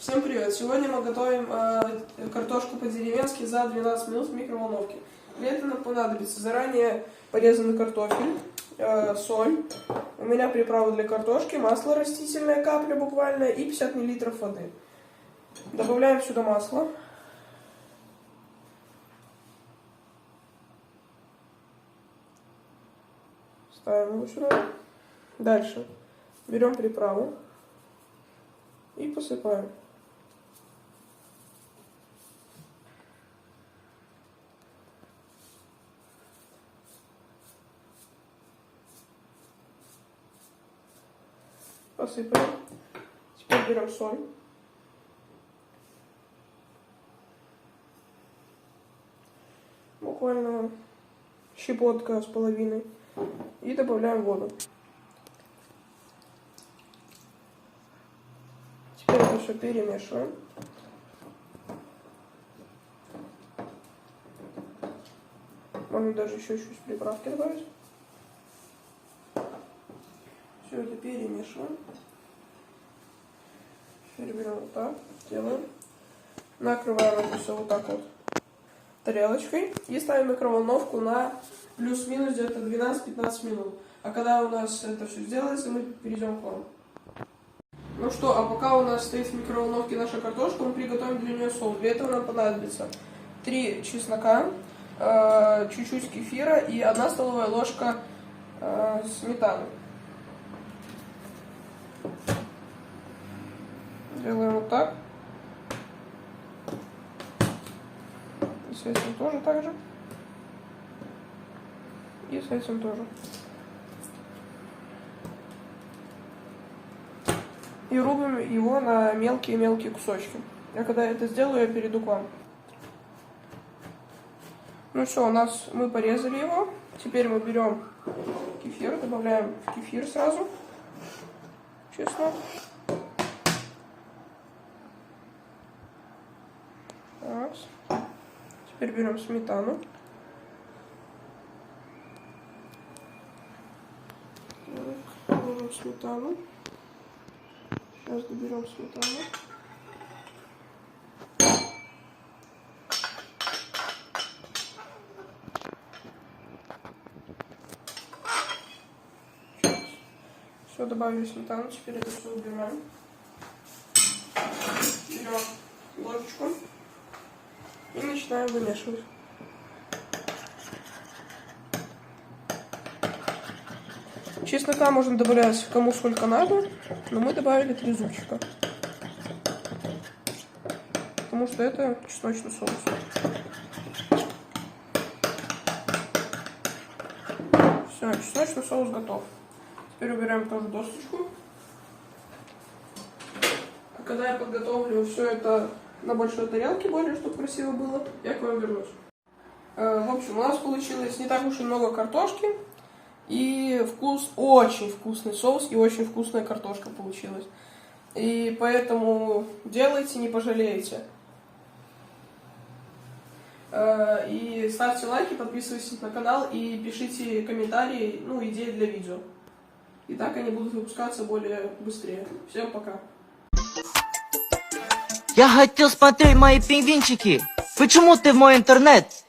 Всем привет! Сегодня мы готовим картошку по-деревенски за 12 минут в микроволновке. Для этого нам понадобится заранее порезанный картофель, соль, у меня приправа для картошки, масло растительное, капля буквально, и 50 мл воды. Добавляем сюда масло. Ставим его сюда. Дальше берем приправу и посыпаем. Посыпали. Теперь берем соль. Буквально щепотка с половиной. И добавляем воду. Теперь это все перемешиваем. Можно даже еще чуть приправки добавить. Все это перемешиваем. Теперь берем вот так, делаем. Накрываем это все вот так вот тарелочкой и ставим микроволновку на плюс-минус где-то 12-15 минут. А когда у нас это все сделается, мы перейдем к вам. Ну что, а пока у нас стоит в микроволновке наша картошка, мы приготовим для нее соус. Для этого нам понадобится 3 чеснока, чуть-чуть кефира и 1 столовая ложка сметаны. Делаем вот так. И с этим тоже так же. И с этим тоже. И рубим его на мелкие-мелкие кусочки. Я когда это сделаю, я перейду к вам. Ну все, мы порезали его. Теперь мы берем кефир, добавляем в кефир сразу чеснок. Так. Теперь берем сметану. Так, берем сметану. Сейчас доберем сметану. Все, добавили сметану, теперь это все убираем. Берем ложечку и начинаем вымешивать. Чеснока можно добавлять кому сколько надо, но мы добавили 3 зубчика, потому что это чесночный соус. Все, чесночный соус готов. Теперь убираем тоже досточку. А когда я подготовлю все это на большой тарелке более, чтобы красиво было, я к вам вернусь. В общем, у нас получилось не так уж и много картошки. И очень вкусный соус и очень вкусная картошка получилась. И поэтому делайте, не пожалеете. И ставьте лайки, подписывайтесь на канал и пишите комментарии, идеи для видео. И так они будут выпускаться более быстрее. Всем пока. Я хотел смотреть мои пингвинчики. Почему ты в мой интернет